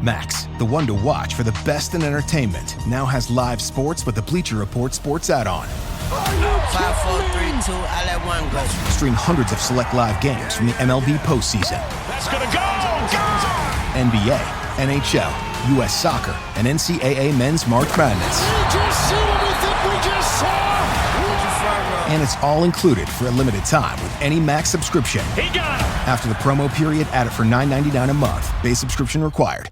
Max, the one to watch for the best in entertainment, now has live sports with the Bleacher Report sports add-on. 5, 4, 3, 2, I let one go. Stream hundreds of select live games from the MLB postseason. That's gonna go! NBA, NHL, U.S. Soccer, and NCAA Men's March Madness. We just seen what we think we just saw! And it's all included for a limited time with any Max subscription. He got him! After the promo period, add it for $9.99 a month. Base subscription required.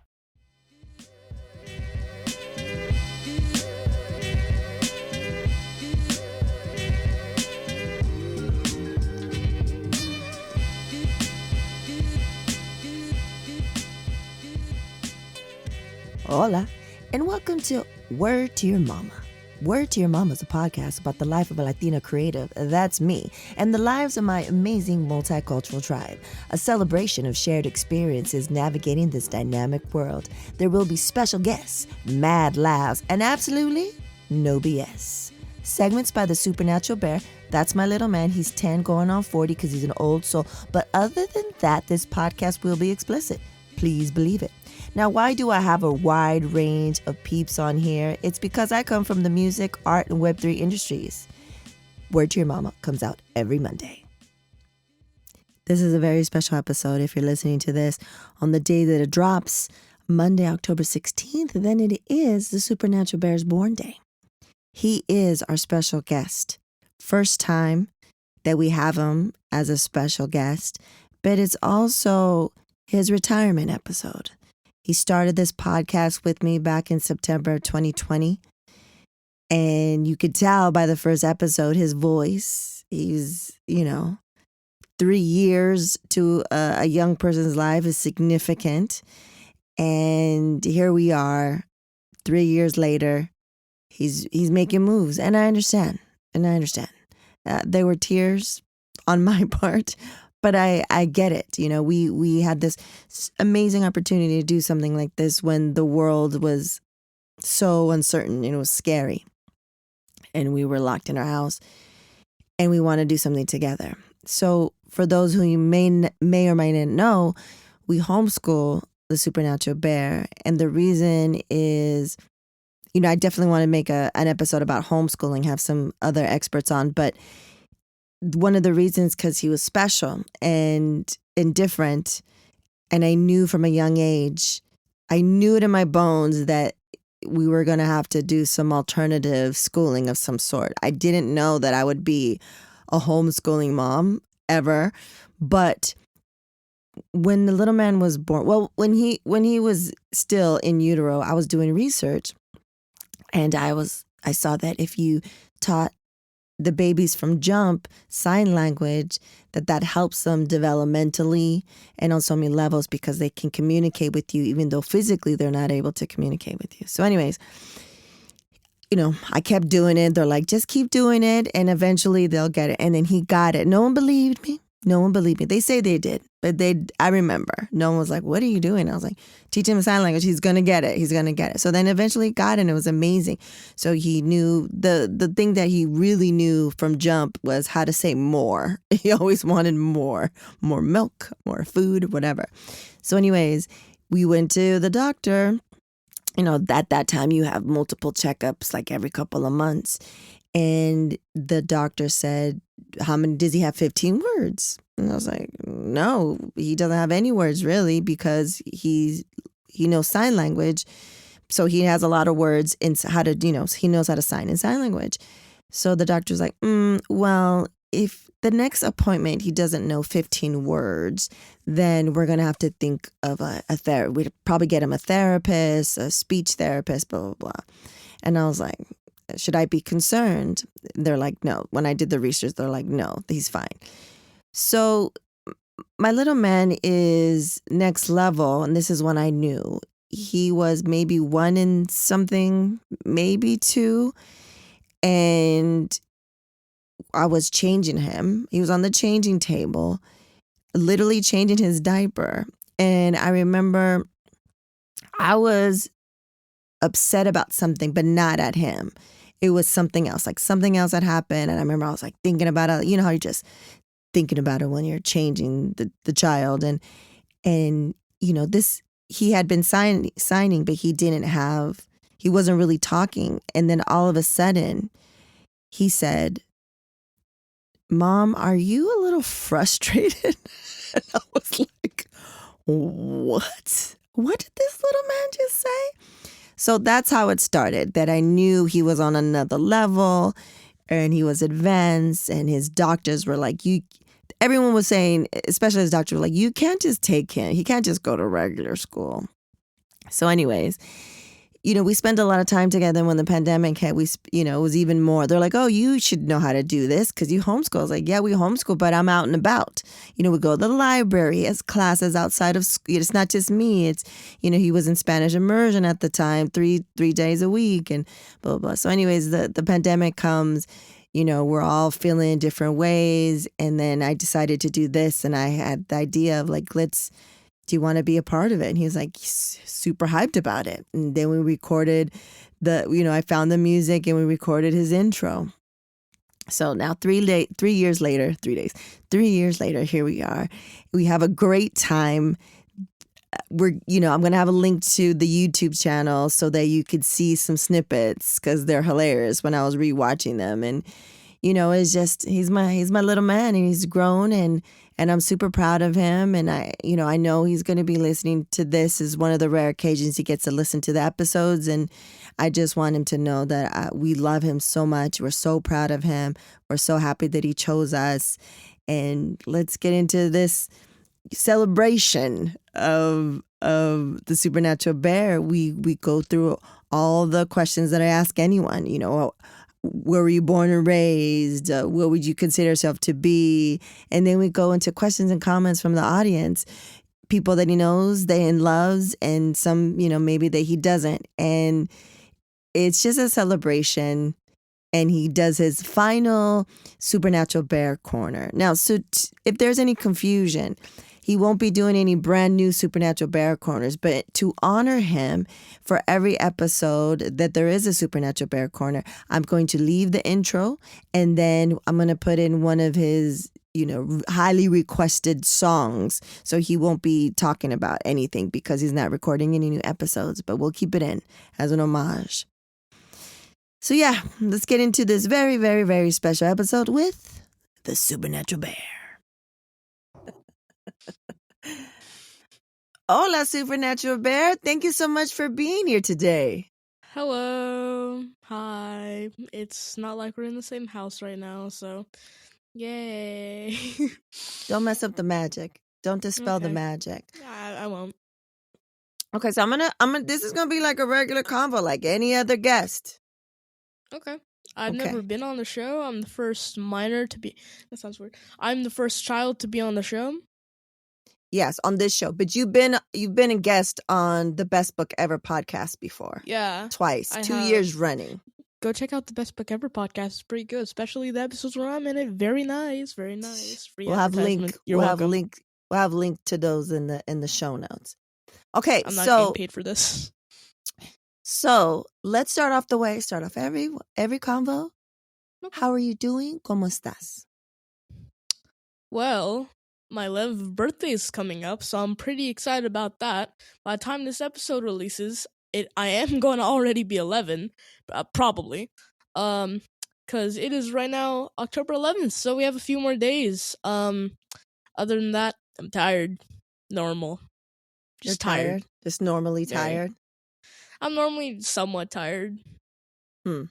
Hola, and welcome to Word to Your Mama. Word to Your Mama is a podcast about the life of a Latina creative, that's me, and the lives of my amazing multicultural tribe. A celebration of shared experiences navigating this dynamic world. There will be special guests, mad laughs, and absolutely no BS. Segments by the Supernatural Bear. That's my little man. He's 10 going on 40 because he's an old soul. But other than that, this podcast will be explicit. Please believe it. Now, why do I have a wide range of peeps on here? It's because I come from the music, art, and Web3 industries. Word to Your Mama comes out every Monday. This is a very special episode if you're listening to this on the day that it drops, Monday, October 16th, then it is the Supernatural Bear's born day. He is our special guest. First time that we have him as a special guest, but it's also his retirement episode. He started this podcast with me back in September 2020. And you could tell by the first episode, his voice, he's, 3 years to a young person's life is significant. And here we are, 3 years later, he's making moves. And I understand. There were tears on my part. But I get it. We had this amazing opportunity to do something like this when the world was so uncertain and it was scary. And we were locked in our house and we want to do something together. So for those who you may or may not know, we homeschool the Supernatural Bear. And the reason is, I definitely want to make an episode about homeschooling, have some other experts on, but one of the reasons because he was special and different, and I knew from a young age, I knew it in my bones that we were going to have to do some alternative schooling of some sort. I didn't know that I would be a homeschooling mom ever, but when the little man was born, when he was still in utero, I was doing research, and I saw that if you taught the babies from jump sign language, that helps them developmentally and on so many levels because they can communicate with you even though physically they're not able to communicate with you. So anyways, I kept doing it. They're like, just keep doing it and eventually they'll get it. And then he got it. No one believed me. They say they did, but I remember. No one was like, what are you doing? I was like, teach him sign language. He's going to get it. So then eventually he got it and it was amazing. So he knew the thing that he really knew from jump was how to say more. He always wanted more milk, more food, whatever. So anyways, we went to the doctor. At that time you have multiple checkups like every couple of months. And the doctor said, does he have 15 words? And I was like, no, he doesn't have any words really because he knows sign language. So he has a lot of words in how to, he knows how to sign in sign language. So the doctor's like, well, if the next appointment he doesn't know 15 words, then we're going to have to think of a therapist. We'd probably get him a therapist, a speech therapist, blah, blah, blah. And I was like, should I be concerned? They're like, no. When I did the research, they're like, no, he's fine. So my little man is next level, and this is when I knew. He was maybe 1 in something, maybe 2, and I was changing him. He was on the changing table, literally changing his diaper. And I remember I was upset about something, but not at him. It was something else, like something else had happened. And I remember I was like thinking about it. You know how you're just thinking about it when you're changing the child. And this he had been signing, but he wasn't really talking. And then all of a sudden he said, "Mom, are you a little frustrated?" And I was like, what? What did this little man just say? So that's how it started, that I knew he was on another level and he was advanced, and his doctors were like, everyone was saying, especially his doctor, were like, you can't just take him. He can't just go to regular school. So anyways, we spent a lot of time together when the pandemic hit. It was even more. They're like, oh, you should know how to do this because you homeschool. I was like, yeah, we homeschool, but I'm out and about. We go to the library, as classes outside of school. It's not just me. It's, he was in Spanish immersion at the time, three days a week and blah, blah, blah. So anyways, the pandemic comes, we're all feeling different ways. And then I decided to do this. And I had the idea of like, do you want to be a part of it? And he was like super hyped about it. And then we recorded I found the music and we recorded his intro. So now 3 years later, here we are. We have a great time. I'm going to have a link to the YouTube channel so that you could see some snippets because they're hilarious when I was rewatching them. And, it's just, he's my little man and he's grown and I'm super proud of him. And I know he's going to be listening to this. Is one of the rare occasions he gets to listen to the episodes. And I just want him to know that we love him so much. We're so proud of him. We're so happy that he chose us. And let's get into this celebration of the Supernatural Bear. We go through all the questions that I ask anyone, where were you born and raised? What would you consider yourself to be? And then we go into questions and comments from the audience, people that he knows, that he loves, and some, maybe that he doesn't. And it's just a celebration. And he does his final Supernatural Bear Corner. Now, so if there's any confusion, he won't be doing any brand new Supernatural Bear Corners, but to honor him for every episode that there is a Supernatural Bear Corner, I'm going to leave the intro and then I'm going to put in one of his, highly requested songs. So he won't be talking about anything because he's not recording any new episodes, but we'll keep it in as an homage. So yeah, let's get into this very, very, very special episode with the Supernatural Bear. Hola, Supernatural Bear. Thank you so much for being here today. Hello. Hi. It's not like we're in the same house right now, so yay. Don't mess up the magic. Don't dispel the Okay. magic. I won't. Okay, so this is gonna be like a regular convo, like any other guest. Okay. I've Okay. never been on the show. I'm the first minor to be. That sounds weird. I'm the first child to be on the show. Yes, on this show. But you've been a guest on the Best Book Ever podcast before. Yeah. Twice. I 2 have. years running. Go check out the Best Book Ever podcast. It's pretty good, especially the episodes where I'm in it. Very nice. Very nice. Free We'll have advertisement. You're welcome. We'll have link to those in the show notes. Okay, I'm not getting paid for this. So let's start off every convo. Okay. How are you doing? ¿Cómo estás? Well, my 11th birthday is coming up, so I'm pretty excited about that. By the time this episode releases, I am going to already be 11, probably, because it is right now October 11th, so we have a few more days. Other than that, I'm tired. Normal. Just You're tired? Just normally tired? I'm normally somewhat tired. All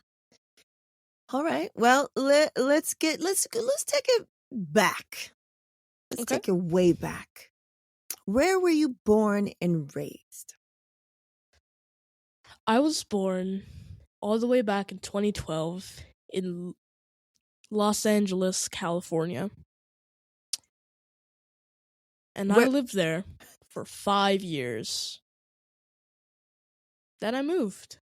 right. Well, let's take it back. Let's take it way back. Where were you born and raised? I was born all the way back in 2012 in Los Angeles, California. And I lived there for 5 years. Then I moved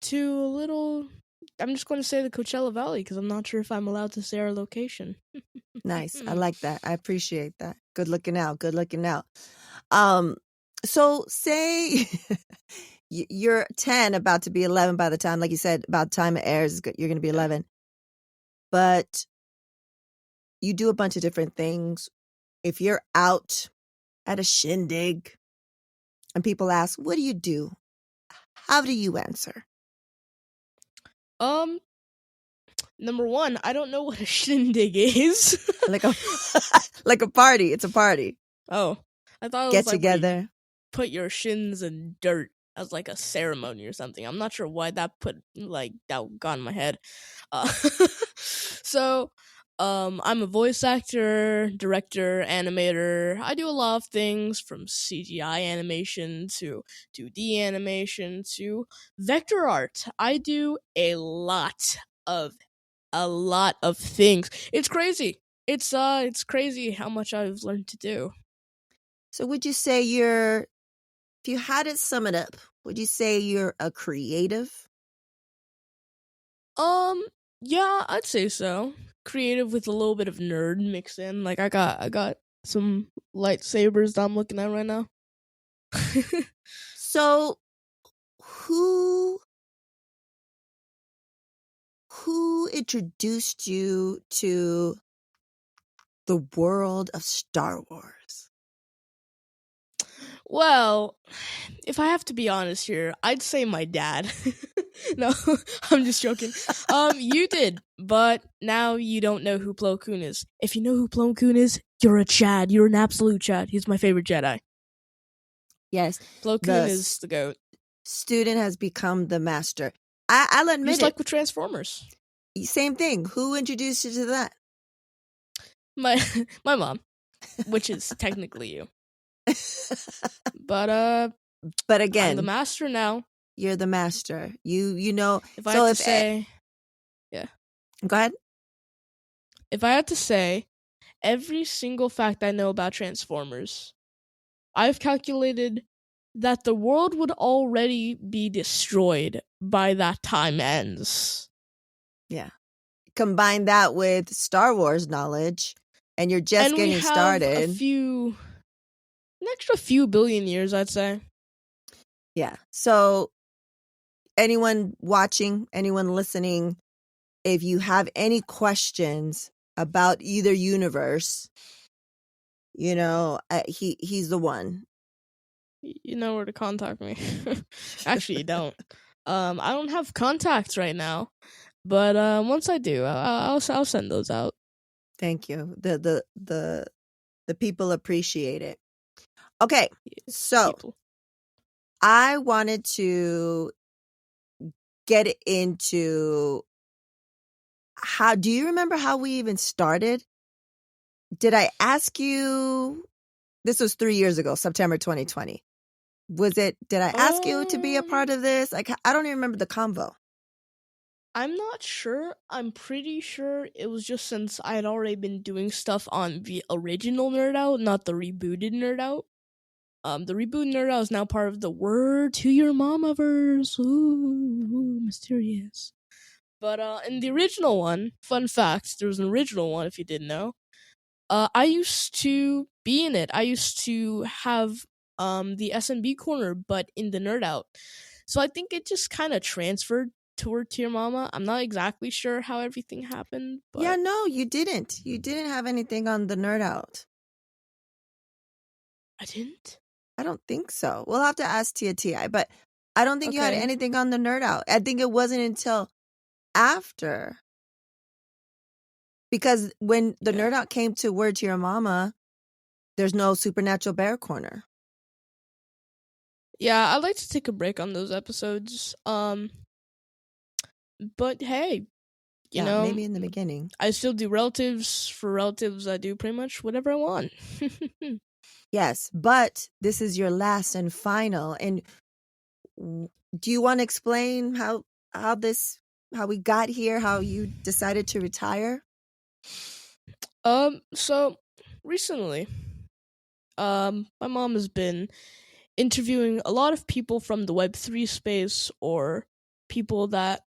to a little... I'm just going to say the Coachella Valley because I'm not sure if I'm allowed to say our location. Nice. I like that. I appreciate that. Good looking out. So say you're 10, about to be 11 by the time, like you said, about the time it airs, you're going to be 11. But you do a bunch of different things. If you're out at a shindig, and people ask, what do you do? How do you answer? Number one, I don't know what a shindig is. Like a like a party. It's a party. Oh, I thought it Get was like where you together. put your shins in dirt as like a ceremony or something. I'm not sure why that got in my head. So, I'm a voice actor, director, animator. I do a lot of things from CGI animation to 2D animation to vector art. I do a lot of things. It's crazy. It's crazy how much I've learned to do. So would you say if you had to sum it up, would you say you're a creative? Yeah, I'd say so. Creative with a little bit of nerd mixed in. Like I got some lightsabers that I'm looking at right now. So who introduced you to the world of Star Wars? Well, if I have to be honest here, I'd say my dad. No, I'm just joking. You did, but now you don't know who Plo Koon is. If you know who Plo Koon is, you're a Chad. You're an absolute Chad. He's my favorite Jedi. Yes. Plo Koon is the GOAT. Student has become the master. I'll admit Just like with Transformers. Same thing. Who introduced you to that? My mom, which is technically you. But again, I'm the master now. You're the master. You know. If I had to say, yeah. Go ahead. If I had to say, every single fact I know about Transformers, I've calculated that the world would already be destroyed by that time ends. Yeah. Combine that with Star Wars knowledge, and you're just getting started. An extra few billion years, I'd say. Yeah. So anyone watching, anyone listening, if you have any questions about either universe, you know, he's the one. You know where to contact me. Actually, you don't. I don't have contacts right now, but once I do, I'll send those out. Thank you. The people appreciate it. Okay, so people. I wanted to get into do you remember how we even started? Did I ask you? This was 3 years ago, September 2020. Did I ask you to be a part of this? Like, I don't even remember the convo. I'm not sure. I'm pretty sure it was just since I had already been doing stuff on the original Nerd Out, not the rebooted Nerd Out. The reboot Nerd Out is now part of the Word to Your Mamaverse. Ooh, mysterious. But in the original one, fun fact, there was an original one if you didn't know. I used to be in it. I used to have the SNB Corner, but in the Nerd Out. So I think it just kind of transferred to Word to Your Mama. I'm not exactly sure how everything happened. But yeah, no, you didn't. You didn't have anything on the Nerd Out. I didn't? I don't think so. We'll have to ask TI, but I don't think you had anything on the Nerd Out. I think it wasn't until after. Because when the Nerd Out came to Word to Your Mama, there's no Supernatural Bear Corner. Yeah, I'd like to take a break on those episodes. But hey, you know, maybe in the beginning. I still do relatives. For relatives, I do pretty much whatever I want. Yes, but this is your last and final. And do you want to explain how we got here, how you decided to retire? So recently, my mom has been interviewing a lot of people from the Web3 space or people that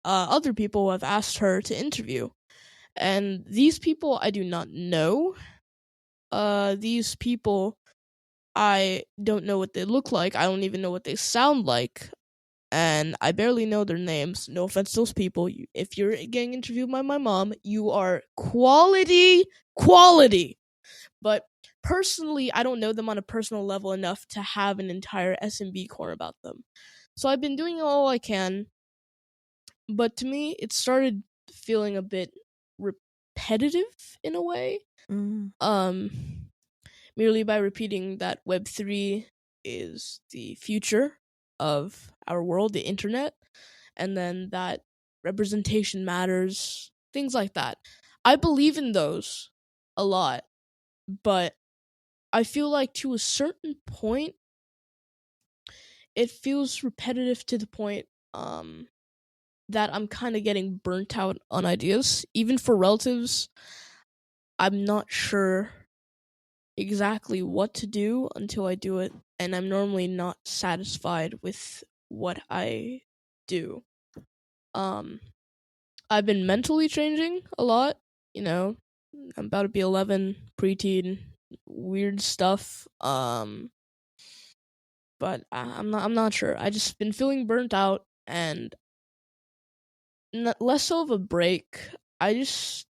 other people have asked her to interview. And these people I do not know. These people, I don't know what they look like. I don't even know what they sound like. And I barely know their names. No offense to those people. If you're getting interviewed by my mom, you are quality. But personally, I don't know them on a personal level enough to have an entire SNB Corner about them. So I've been doing all I can, but to me, it started feeling a bit repetitive in a way. Merely by repeating that Web3 is the future of our world, the internet, and then that representation matters, things like that. I believe in those a lot, but I feel like to a certain point, it feels repetitive to the point that I'm kind of getting burnt out on ideas. Even for relatives, I'm not sure exactly what to do until I do it, and I'm normally not satisfied with what I do. I've been mentally changing a lot, you know. I'm about to be 11, preteen, weird stuff. But I'm not sure. I just been feeling burnt out, and less so of a break. I just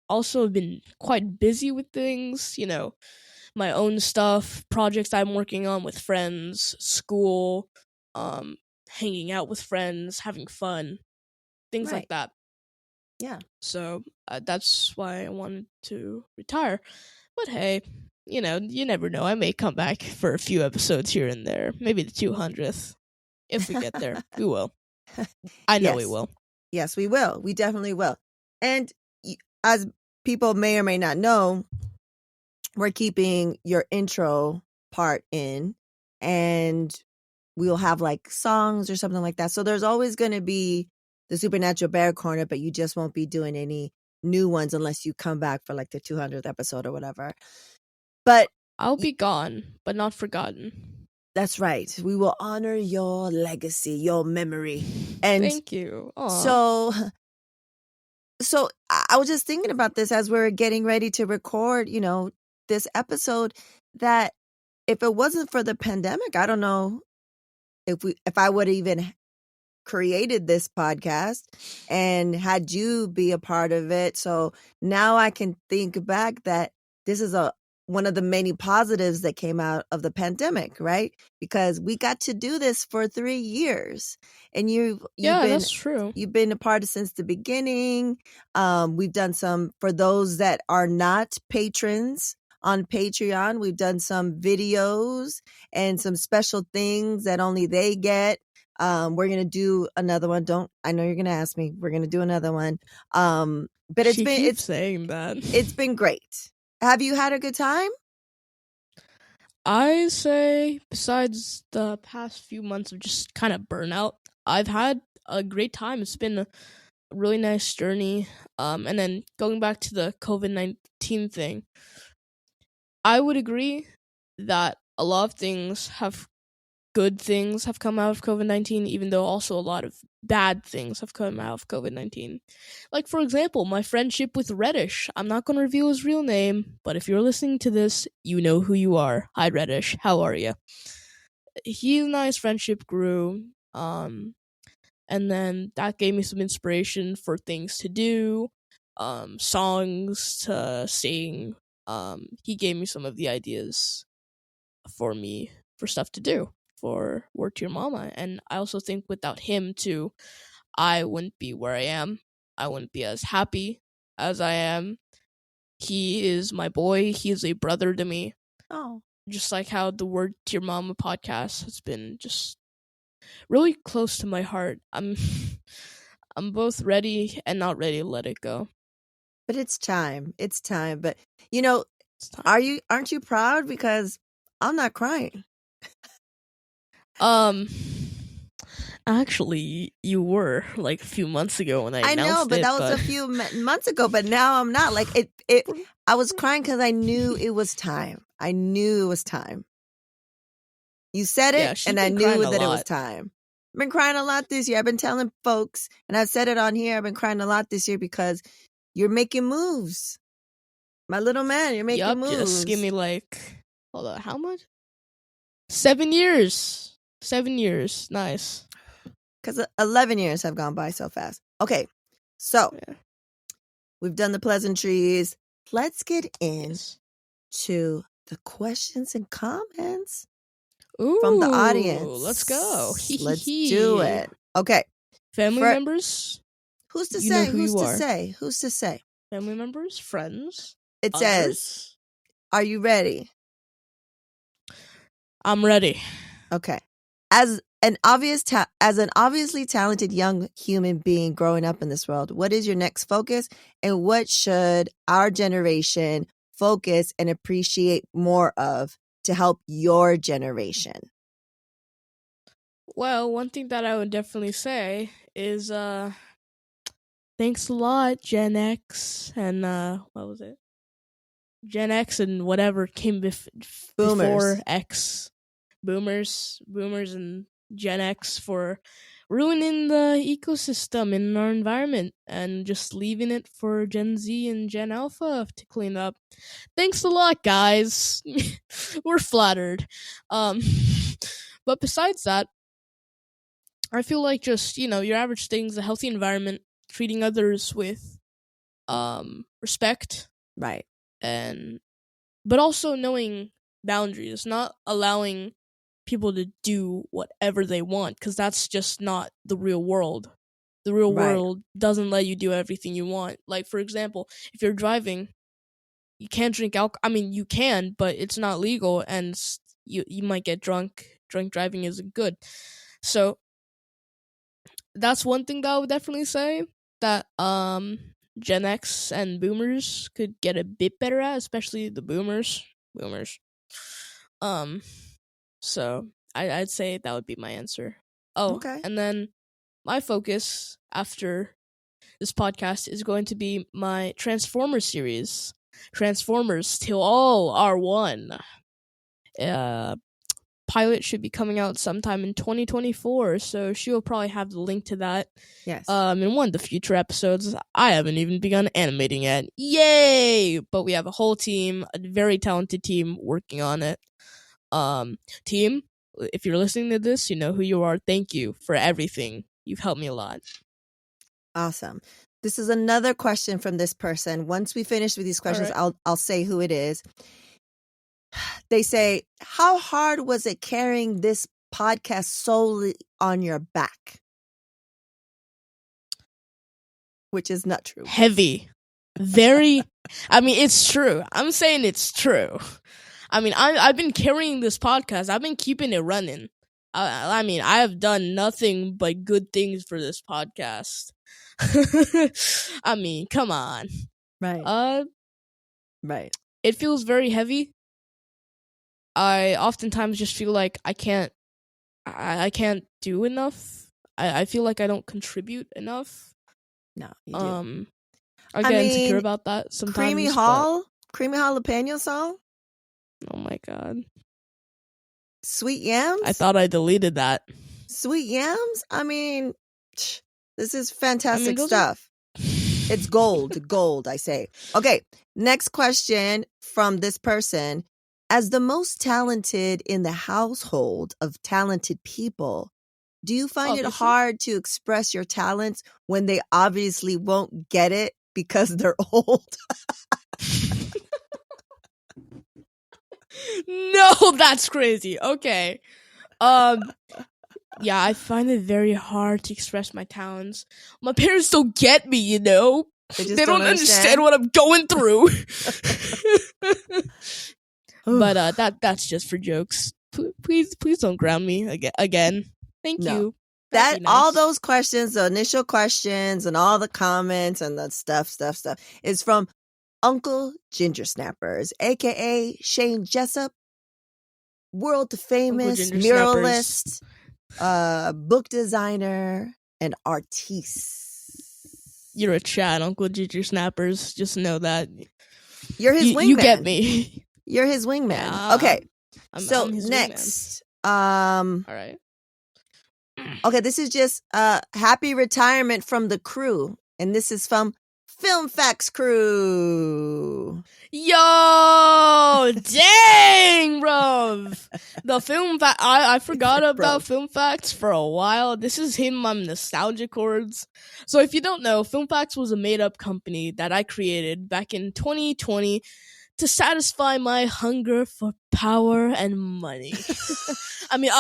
also have been quite busy with things, you know, my own stuff, projects I'm working on with friends, school, hanging out with friends, having fun, things like that. Yeah. So that's why I wanted to retire. But hey, you know, you never know. I may come back for a few episodes here and there. Maybe the 200th. If we get there, we will. I know we will. Yes, we will. We definitely will. And as people may or may not know, we're keeping your intro part in, and we'll have like songs or something like that. So there's always going to be the Supernatural Bear Corner, but you just won't be doing any new ones unless you come back for like the 200th episode or whatever. But I'll be gone, but not forgotten. That's right. We will honor your legacy, your memory. And thank you. Aww. So I was just thinking about this as we're getting ready to record, you know, this episode, that if it wasn't for the pandemic, I don't know if I would have even created this podcast and had you be a part of it. So now I can think back that this is one of the many positives that came out of the pandemic, right? Because we got to do this for 3 years, and that's true. You've been a part of since the beginning. We've done some, for those that are not patrons on Patreon, we've done some videos and some special things that only they get. We're going to do another one. I know you're going to ask me, we're going to do another one. But it's saying that. It's been great. Have you had a good time? I say, besides the past few months of just kind of burnout, I've had a great time. It's been a really nice journey. And then going back to the COVID-19 thing, I would agree that a lot of good things have come out of COVID-19, even though also a lot of bad things have come out of COVID-19. Like, for example, my friendship with Reddish. I'm not going to reveal his real name, but if you're listening to this, you know who you are. Hi, Reddish. How are you? He and I's friendship grew, and then that gave me some inspiration for things to do, songs to sing. He gave me some of the ideas for stuff to do for Word to Your Mama. And I also think without him too, I wouldn't be where I am. I wouldn't be as happy as I am. He is my boy. He is a brother to me. Oh. Just like how the Word to Your Mama podcast has been just really close to my heart. I'm both ready and not ready to let it go. But it's time. It's time. But you know, aren't you proud? Because I'm not crying. Actually, you were like a few months ago when I announced it. I know, but that was a few months ago. But now I'm not. Like it. I was crying because I knew it was time. I knew it was time. You said it, and I knew that it was time. I've been crying a lot this year. I've been telling folks, and I've said it on here, I've been crying a lot this year because you're making moves. My little man, you're making moves. Just give me hold on, how much? 7 years. 7 years. Nice. Because 11 years have gone by so fast. Okay, so we've done the pleasantries. Let's get into the questions and comments Ooh, from the audience. Let's go. Let's do it. Okay. Family members? Who's to You know say? who Who's you to are. say? Who's to say? Family members? Friends? It Others? says, are you ready? I'm ready. Okay. As an obviously talented young human being growing up in this world, what is your next focus, and what should our generation focus and appreciate more of to help your generation? Well, one thing that I would definitely say is thanks a lot, Gen X, and what was it? Gen X and whatever came before X. Boomers and Gen X for ruining the ecosystem in our environment and just leaving it for Gen Z and Gen Alpha to clean up. Thanks a lot, guys. We're flattered. But besides that, I feel like just, your average things, a healthy environment, treating others with respect. Right. But also knowing boundaries, not allowing people to do whatever they want, because that's just not the real world. The real world doesn't let you do everything you want. Like, for example, if you're driving, you can't drink alcohol. I mean, you can, but it's not legal, and you might get drunk. Drunk driving isn't good. So that's one thing that I would definitely say that Gen X and Boomers could get a bit better at, especially the Boomers. So I'd say that would be my answer. Oh, okay. And then my focus after this podcast is going to be my Transformers series. Transformers Till All Are One. Pilot should be coming out sometime in 2024, so she will probably have the link to that. Yes. In one of the future episodes. I haven't even begun animating yet. Yay! But we have a whole team, a very talented team working on it. Team, if you're listening to this, you know who you are. Thank you for everything. You've helped me a lot. Awesome. This is another question from this person. Once we finish with these questions, right, I'll say who it is. They say, how hard was it carrying this podcast solely on your back? Which is not true. Heavy. Very. I mean, it's true. I'm saying it's true. I mean, I've been carrying this podcast. I've been keeping it running. I mean, I have done nothing but good things for this podcast. I mean, come on. Right. Right. It feels very heavy. I oftentimes just feel like I can't do enough. I feel like I don't contribute enough. No, you do. I get insecure about that sometimes. Creamy Jalapeno song? Oh my god. Sweet Yams? I thought I deleted that. Sweet Yams? I mean, this is fantastic stuff. It's gold, I say. Okay, next question from this person. As the most talented in the household of talented people, do you find it hard to express your talents when they obviously won't get it because they're old? No, that's crazy. Okay. Yeah, I find it very hard to express my talents. My parents don't get me, you know? They don't understand what I'm going through. But that's just for jokes. Please don't ground me again. Thank you. That nice. All those questions, the initial questions, and all the comments and the stuff is from Uncle Ginger Snappers, aka Shane Jessup, world famous muralist, book designer, and artiste. You're a Chad, Uncle Ginger Snappers. Just know that. You're his wingman. You get me. You're his wingman. Okay. I'm his next. All right. Okay, this is just happy retirement from the crew. And this is from Film Facts Crew. Yo, dang, bro. The Film Facts. I forgot about Film Facts for a while. This is him on nostalgia chords. So if you don't know, Film Facts was a made-up company that I created back in 2020 to satisfy my hunger for power and money. I mean,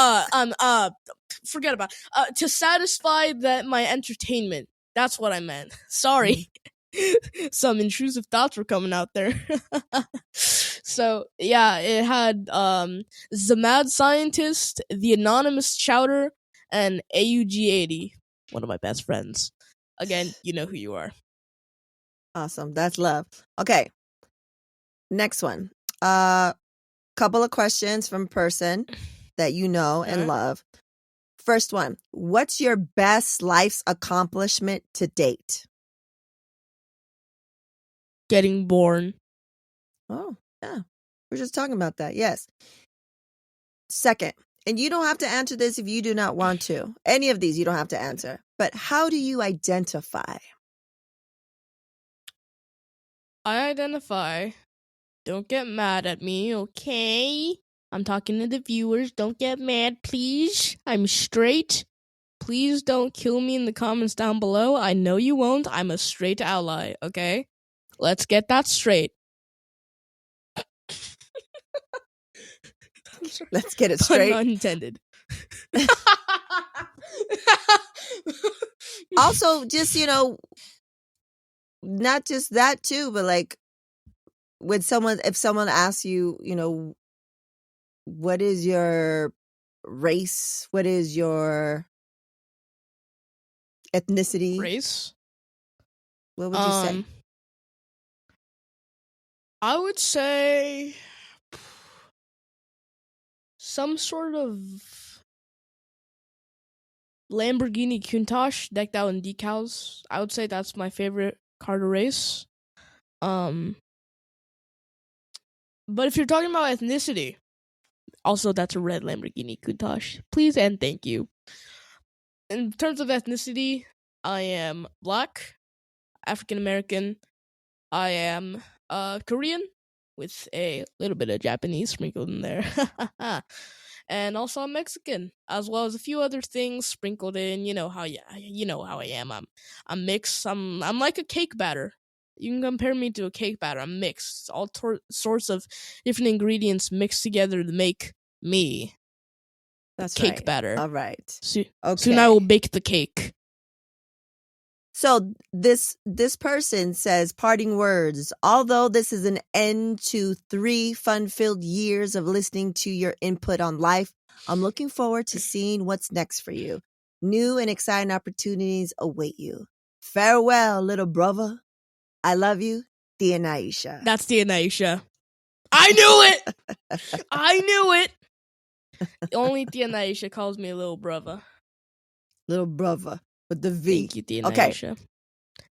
forget about to satisfy my entertainment. That's what I meant. Sorry. Some intrusive thoughts were coming out there. So yeah, it had the Mad Scientist, the Anonymous Chowder, and AUG80, one of my best friends. Again, you know who you are. Awesome. That's love. Okay. Next one. Couple of questions from a person that you know and love. First one. What's your best life's accomplishment to date? Getting born. Oh, yeah. We're just talking about that. Yes. Second, and you don't have to answer this if you do not want to. Any of these you don't have to answer. But how do you identify? I identify. Don't get mad at me, okay? I'm talking to the viewers. Don't get mad, please. I'm straight. Please don't kill me in the comments down below. I know you won't. I'm a straight ally, okay? Let's get that straight. Let's get it straight. Pun unintended. Also, just, not just that too, but like if someone asks you, what is your race? What is your ethnicity? Race? What would you say? I would say some sort of Lamborghini Countach decked out in decals. I would say that's my favorite car to race. But if you're talking about ethnicity, also that's a red Lamborghini Countach. Please and thank you. In terms of ethnicity, I am Black, African American. I am Korean with a little bit of Japanese sprinkled in there. And also I'm Mexican, as well as a few other things sprinkled in. You know how I am. I'm mixed. I'm like a cake batter. You can compare me to a cake batter. I'm mixed. It's all sorts of different ingredients mixed together to make me. That's cake right. batter. All right. Okay. Okay. Soon I will bake the cake. So this person says, parting words, although this is an end to 3 fun-filled years of listening to your input on life, I'm looking forward to seeing what's next for you. New and exciting opportunities await you. Farewell, little brother. I love you, dear Nyysha. That's dear Nyysha. I knew it! I knew it! Only dear Nyysha calls me a little brother. Little brother. With the V. Thank you, dear Okay. Nyysha.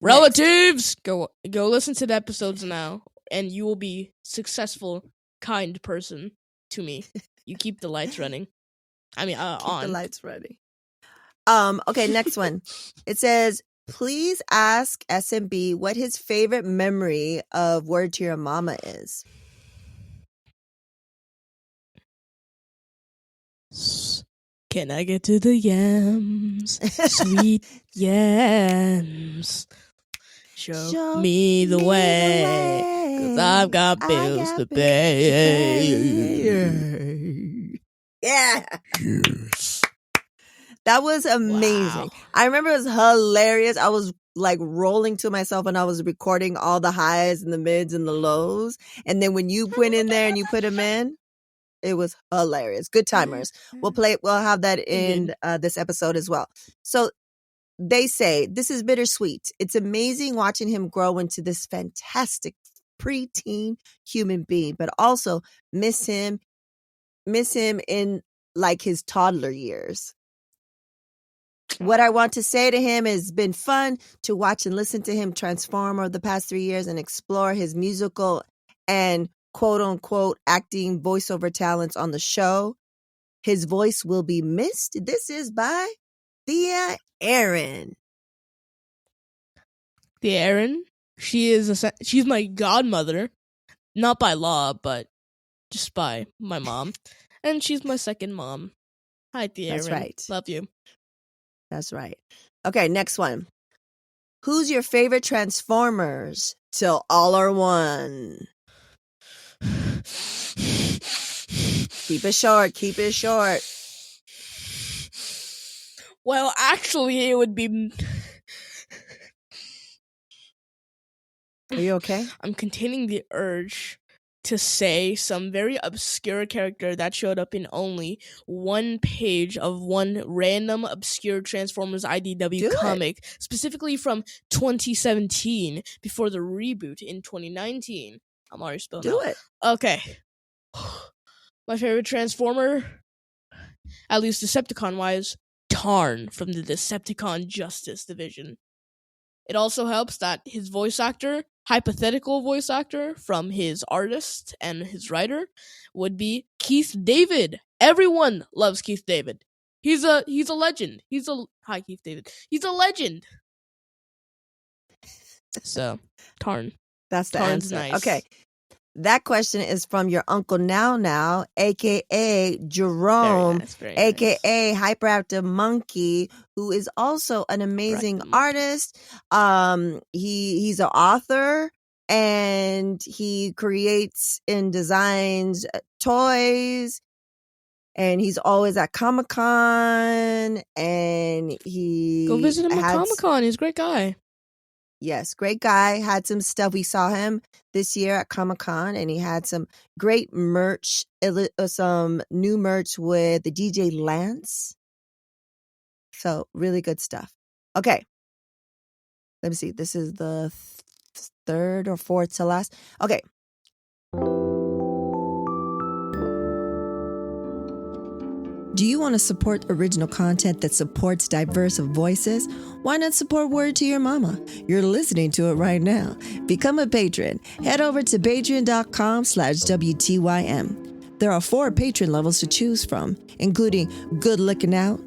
Relatives! Go listen to the episodes now, and you will be successful, kind person to me. You keep the lights running. I mean, on. Keep the lights running. Okay, next one. It says, please ask SNB what his favorite memory of Word to Your Mama is. Can I get to the yams? Sweet yams. Show me the way. 'Cause I've got bills to pay. Yeah. Yes. That was amazing. Wow. I remember it was hilarious. I was like rolling to myself when I was recording all the highs and the mids and the lows. And then when you went in there and you put them in, it was hilarious. Good timers. We'll have that in this episode as well. So they say, this is bittersweet. It's amazing watching him grow into this fantastic preteen human being, but also miss him in like his toddler years. What I want to say to him has been fun to watch and listen to him transform over the past 3 years and explore his musical and quote unquote acting voiceover talents on the show. His voice will be missed. This is by the Erin. The Erin, she's my godmother, not by law, but just by my mom, and she's my second mom. Hi, the Erin. That's right. Love you. That's right. Okay, next one. Who's your favorite Transformers till all are one? Keep it short. Keep it short. Well, actually, it would be... Are you okay? I'm containing the urge to say some very obscure character that showed up in only one page of one random obscure Transformers IDW comic, specifically from 2017, before the reboot in 2019. I'm already spelling Do out. it. Okay. My favorite Transformer, at least Decepticon-wise, Tarn from the Decepticon Justice Division. It also helps that his voice actor, hypothetical voice actor from his artist and his writer, would be Keith David. Everyone loves Keith David. He's a legend. Hi Keith David. He's a legend. So, Tarn. That's the Tarn's answer. nice. Okay. That question is from your Uncle Now, a.k.a. Jerome, very a.k.a. Hyperactive Monkey, who is also an amazing artist. He's an author, and he creates and designs toys, and he's always at Comic-Con, and he... Go visit him at Comic-Con. He's a great guy. Yes, great guy. Had some stuff. We saw him this year at Comic-Con, and he had some great merch, some new merch with the DJ Lance. So, really good stuff. Okay. Let me see. This is the third or fourth to last. Okay. Do you want to support original content that supports diverse voices? Why not support Word to Your Mama? You're listening to it right now. Become a patron. Head over to patreon.com/WTYM. There are 4 patron levels to choose from, including Good Looking Out,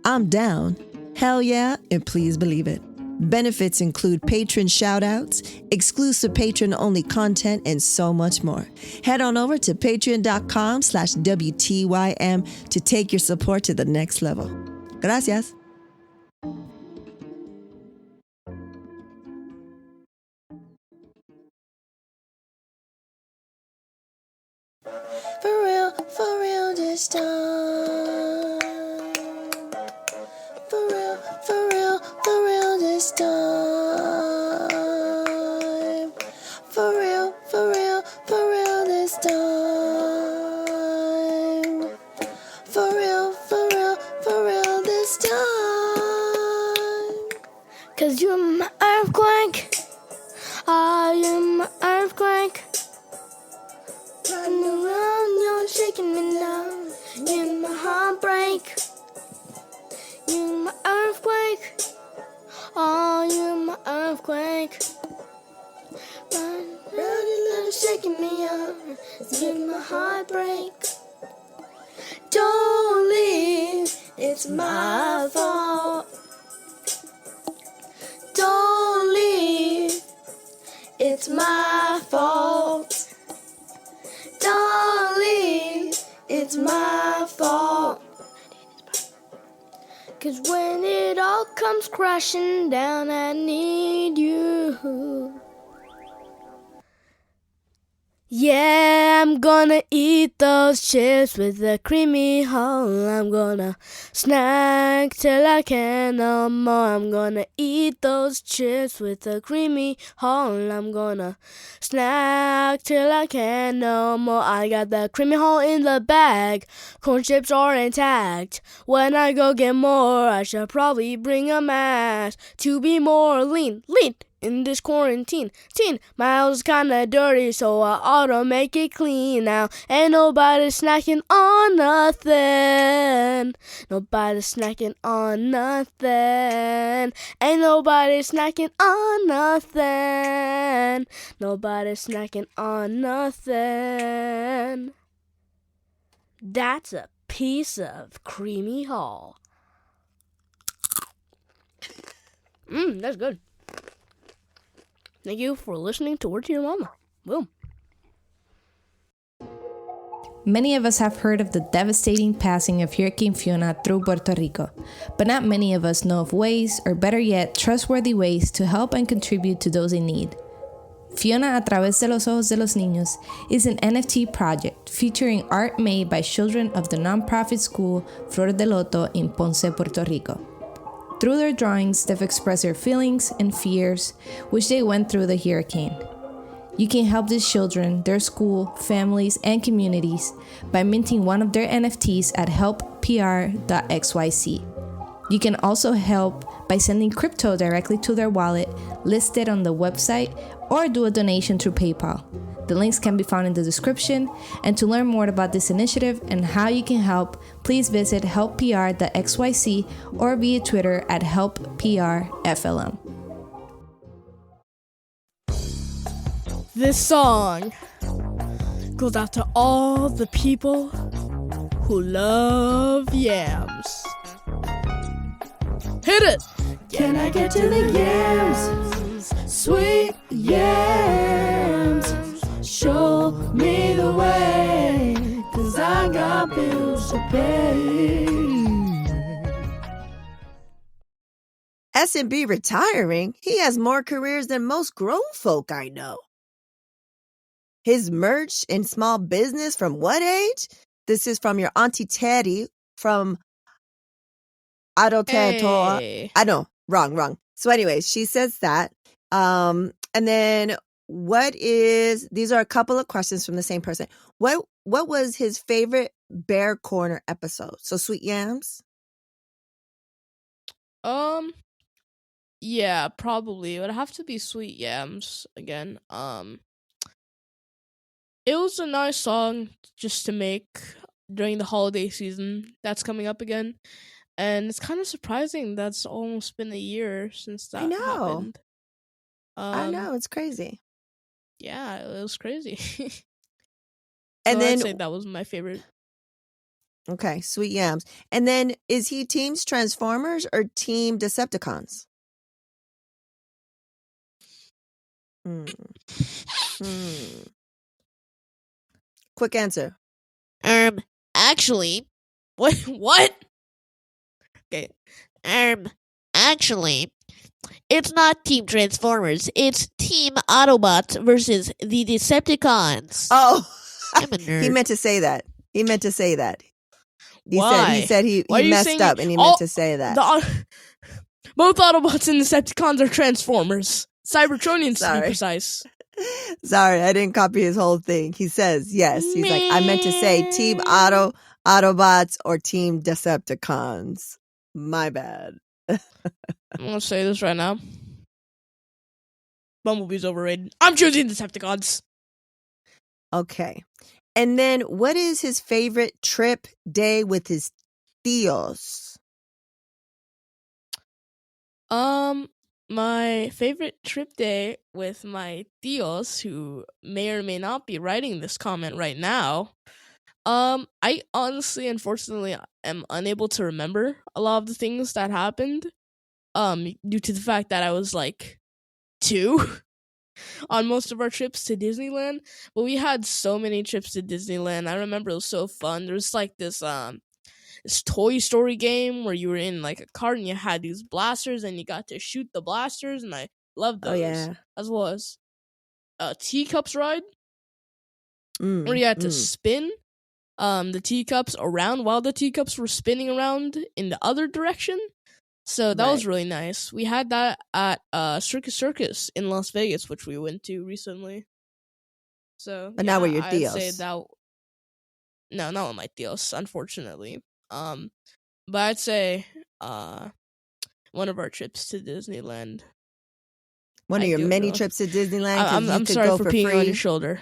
I'm Down, Hell Yeah, and Please Believe It. Benefits include patron shoutouts, exclusive patron-only content, and so much more. Head on over to patreon.com/WTYM to take your support to the next level. Gracias. For real this time. For real this time. For real this time. For real this time. 'Cause you're my earthquake. I am my earthquake. Running around, you're shaking me now. You're my heartbreak. You're my earthquake. Oh, you're my earthquake. Run around, you're shaking me up. You're my heartbreak. Don't leave, it's my fault. Don't leave, it's my fault. Don't leave, it's my fault. 'Cause when it all comes crashing down, I need you. Yeah, I'm gonna eat those chips with a creamy hole. I'm gonna snack till I can't no more. I'm gonna eat those chips with a creamy hole. I'm gonna snack till I can't no more. I got the creamy hole in the bag. Corn chips are intact. When I go get more, I should probably bring a mask to be more lean. In this quarantine, my house is kinda dirty, so I ought to make it clean now. Ain't nobody snacking on nothing. Nobody snacking on nothing. Ain't nobody snacking on nothing. Nobody snacking on nothing. That's a piece of creamy haul. That's good. Thank you for listening to Word to Your Mama. Boom. Many of us have heard of the devastating passing of Hurricane Fiona through Puerto Rico, but not many of us know of ways, or better yet, trustworthy ways to help and contribute to those in need. Fiona a través de los ojos de los niños is an NFT project featuring art made by children of the nonprofit school Flor de Loto in Ponce, Puerto Rico. Through their drawings, they've expressed their feelings and fears which they went through the hurricane. You can help these children, their school, families, and communities by minting one of their NFTs at helppr.xyz. You can also help by sending crypto directly to their wallet listed on the website or do a donation through PayPal. The links can be found in the description. And to learn more about this initiative and how you can help, please visit helppr.xyz or via Twitter at helpprflm. This song goes out to all the people who love yams. Hit it! Can I get to the yams? Sweet yams. Show me the way, 'cause I got bills to pay. SNB retiring? He has more careers than most grown folk I know. His merch and small business from what age? This is from your Auntie Teddy from Aroteatoa. Hey. I know, wrong. So anyways, she says that. And then these are a couple of questions from the same person. What was his favorite Bear Corner episode? So Sweet Yams? Yeah, probably. It would have to be Sweet Yams again. It was a nice song just to make during the holiday season that's coming up again. And it's kind of surprising that's almost been a year since that happened. I know, it's crazy. Yeah, it was crazy. And then I'd say that was my favorite. Okay, Sweet Yams. And then is he Team Transformers or Team Decepticons? Quick answer. Actually, What? okay. Actually, it's not Team Transformers. It's Team Autobots versus the Decepticons. Oh, I'm a nerd. he meant to say that. He Why? said he Why are you messed saying up and he meant to say that. Both Autobots and Decepticons are Transformers. Cybertronians, to be Sorry. precise. Sorry, I didn't copy his whole thing. He says, yes. He's like, I meant to say Team Autobots or Team Decepticons. My bad. I'm gonna say this right now. Bumblebee's overrated. I'm choosing Decepticons. Okay. And then what is his favorite trip day with his Tios? My favorite trip day with my Tios, who may or may not be writing this comment right now. I honestly, unfortunately, am unable to remember a lot of the things that happened. Due to the fact that I was like 2 on most of our trips to Disneyland. But we had so many trips to Disneyland. I remember it was so fun. There was like this Toy Story game where you were in like a cart and you had these blasters and you got to shoot the blasters, and I loved those. Oh, yeah. As well as Teacups ride where you had to spin the teacups around while the teacups were spinning around in the other direction. So that was really nice. We had that at Circus in Las Vegas, which we went to recently. So, But now we're your I'd Tios. say that. No, not with my Tios, unfortunately. But I'd say one of our trips to Disneyland. One of I your do many go. trips to Disneyland. 'Cause I'm you could sorry go for for peeing on free. your shoulder.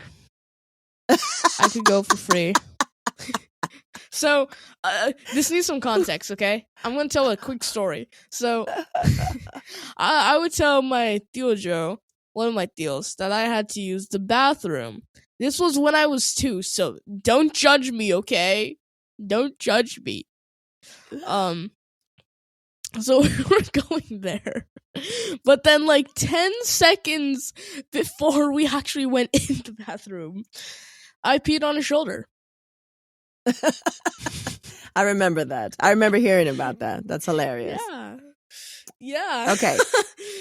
I could go for free. So, this needs some context, okay? I'm going to tell a quick story. So, I would tell my Tio Joe, one of my Tios, that I had to use the bathroom. This was when I was 2, so don't judge me, okay? Don't judge me. So we were going there. But then, like, 10 seconds before we actually went in the bathroom, I peed on his shoulder. I remember that. I remember hearing about that. That's hilarious. Yeah. Yeah. Okay.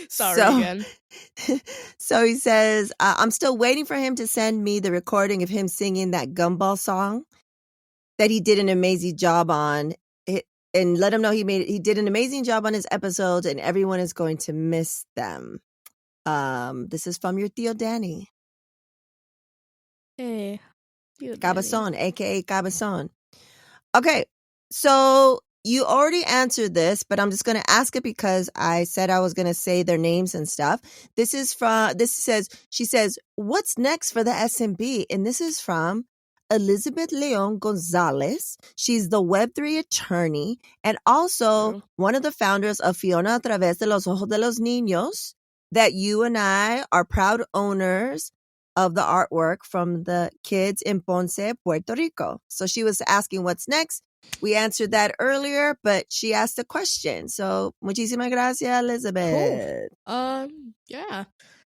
Sorry again. So he says, I'm still waiting for him to send me the recording of him singing that Gumball song that he did an amazing job on. And let him know he did an amazing job on his episodes, and everyone is going to miss them. This is from your Tío Danny. Hey. Cabezon, aka Cabezon. Okay, so you already answered this, but I'm just going to ask it because I said I was going to say their names and stuff. She says, what's next for the SNB? And this is from Elizabeth Leon Gonzalez. She's the Web3 attorney and also one of the founders of Fiona a través de los ojos de los niños, that you and I are proud owners of the artwork from the kids in Ponce, Puerto Rico. So she was asking what's next. We answered that earlier, but she asked a question. So, muchísimas gracias, Elizabeth. Cool. Yeah.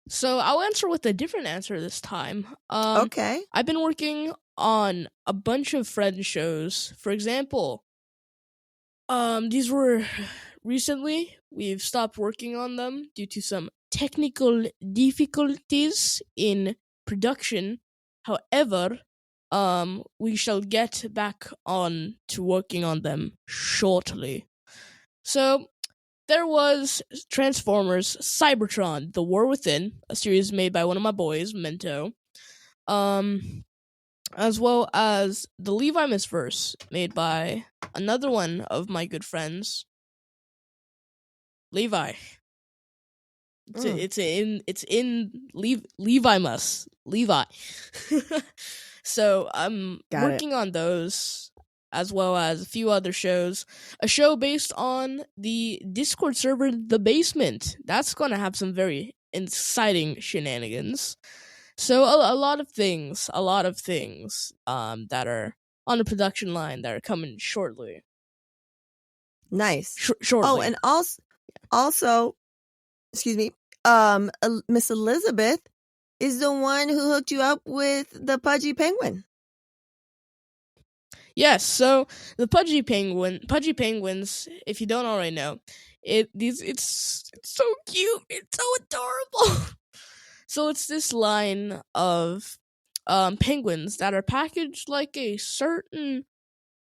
So I'll answer with a different answer this time. Okay. I've been working on a bunch of Friends shows. For example, these were recently. We've stopped working on them due to some technical difficulties in production. However, we shall get back on to working on them shortly. So, there was Transformers Cybertron, The War Within, a series made by one of my boys, Mento. As well as the Levi Misverse, made by another one of my good friends, Levi. It's in Levi Mus. Levi. So I'm working on those, as well as a few other shows. A show based on the Discord server, The Basement. That's going to have some very exciting shenanigans. So a lot of things that are on the production line that are coming shortly. Nice. Shortly. Oh, and also, excuse me, Miss Elizabeth is the one who hooked you up with the Pudgy Penguin. Yes, so the Pudgy Penguins, if you don't already know, it's so cute, it's so adorable. So it's this line of penguins that are packaged like a certain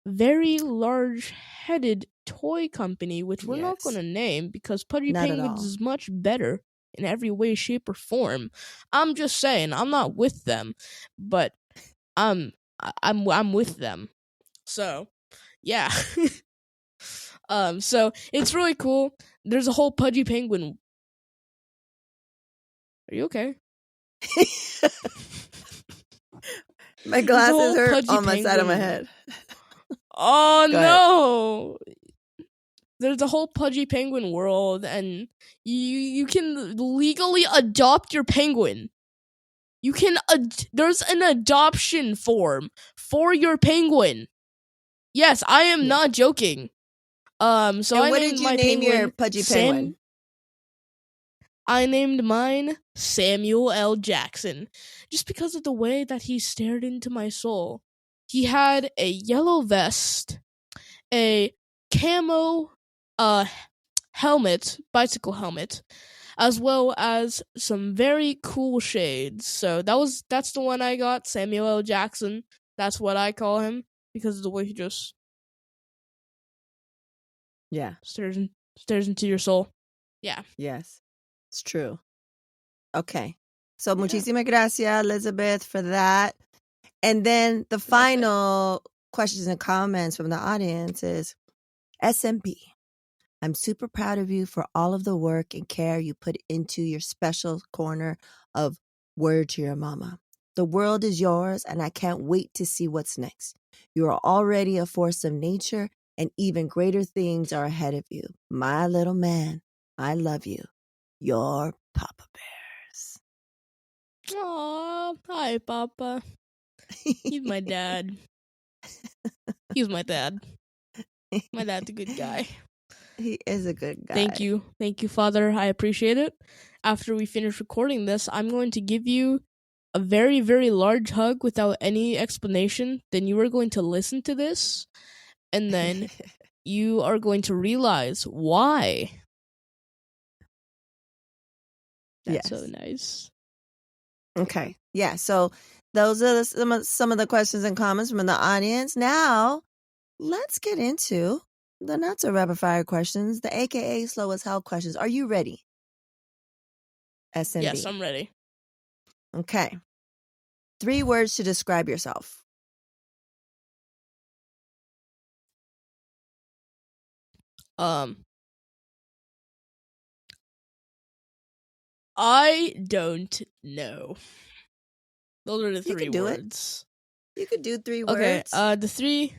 very large-headed toy company, which we're not going to name because Pudgy Penguins is much better in every way, shape, or form. I'm just saying, I'm not with them, but I'm with them. So, yeah. So it's really cool. There's a whole Pudgy Penguin. Are you okay? My glasses hurt on my side of my head. Oh no! There's a whole Pudgy Penguin world, and you can legally adopt your penguin. You can there's an adoption form for your penguin. Yes, I am not joking. So and what did you name your Pudgy Penguin? I named mine Samuel L. Jackson, just because of the way that he stared into my soul. He had a yellow vest, a camo helmet, bicycle helmet, as well as some very cool shades. So that's the one I got, Samuel L. Jackson. That's what I call him because of the way he just stares into your soul. Yeah. Yes. It's true. Okay. So muchísimas gracias, Elizabeth, for that. And then the final questions and comments from the audience is, SNB, I'm super proud of you for all of the work and care you put into your special corner of Word to Your Mama. The world is yours, and I can't wait to see what's next. You are already a force of nature, and even greater things are ahead of you. My little man, I love you. Your Papa Bears. Aw, hi, Papa. He's my dad. He's my dad. My dad's a good guy. He is a good guy. Thank you. Thank you, Father. I appreciate it. After we finish recording this, I'm going to give you a very, very large hug without any explanation. Then you are going to listen to this, and then you are going to realize why That's so nice. Okay. Yeah. So those are some of the questions and comments from the audience. Now, let's get into the not so rapid fire questions, the AKA slow as hell questions. Are you ready? SNB. Yes, I'm ready. Okay. 3 words to describe yourself. I don't know. Those are the You 3 can do words. it. You could do 3 Okay, words. the 3.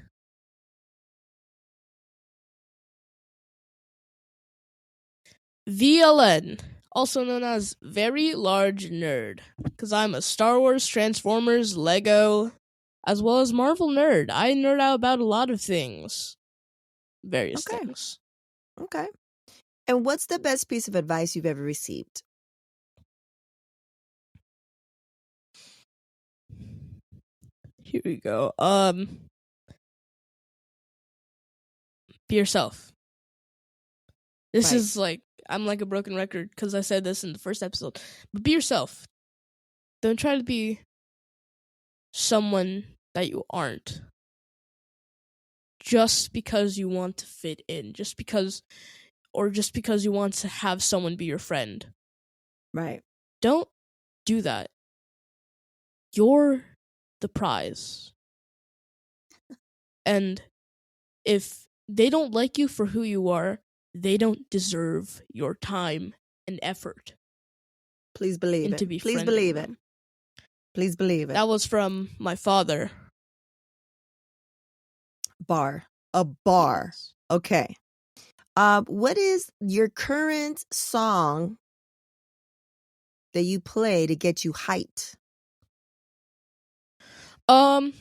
VLN, also known as Very Large Nerd, because I'm a Star Wars, Transformers, Lego, as well as Marvel nerd. I nerd out about a lot of things. Various things. Okay. And what's the best piece of advice you've ever received? Here we go. Be yourself. This is like, I'm like a broken record because I said this in the first episode. But be yourself. Don't try to be someone that you aren't. Just because you want to fit in. Just because you want to have someone be your friend. Right. Don't do that. You're the prize. And if they don't like you for who you are, they don't deserve your time and effort. Please believe it. Please believe it. Please believe it. That was from my father. A bar. Yes. Okay. What is your current song that you play to get you hyped? The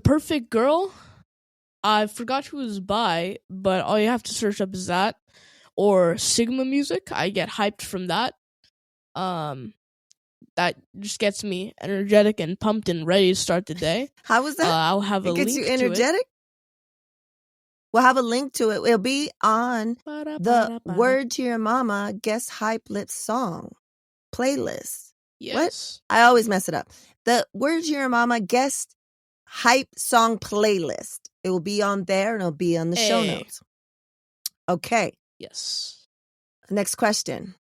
Perfect Girl. I forgot who it was by, but all you have to search up is that. Or Sigma Music. I get hyped from that. That just gets me energetic and pumped and ready to start the day. How was that? I'll have a link to it. It gets you energetic? We'll have a link to it. It'll be on the Word to Your Mama Guest Hype Lit Song playlist. Yes. What? I always mess it up. The Word to Your Mama Guest Hype Song playlist. It will be on there and it'll be on the show notes. Okay. Yes. Next question.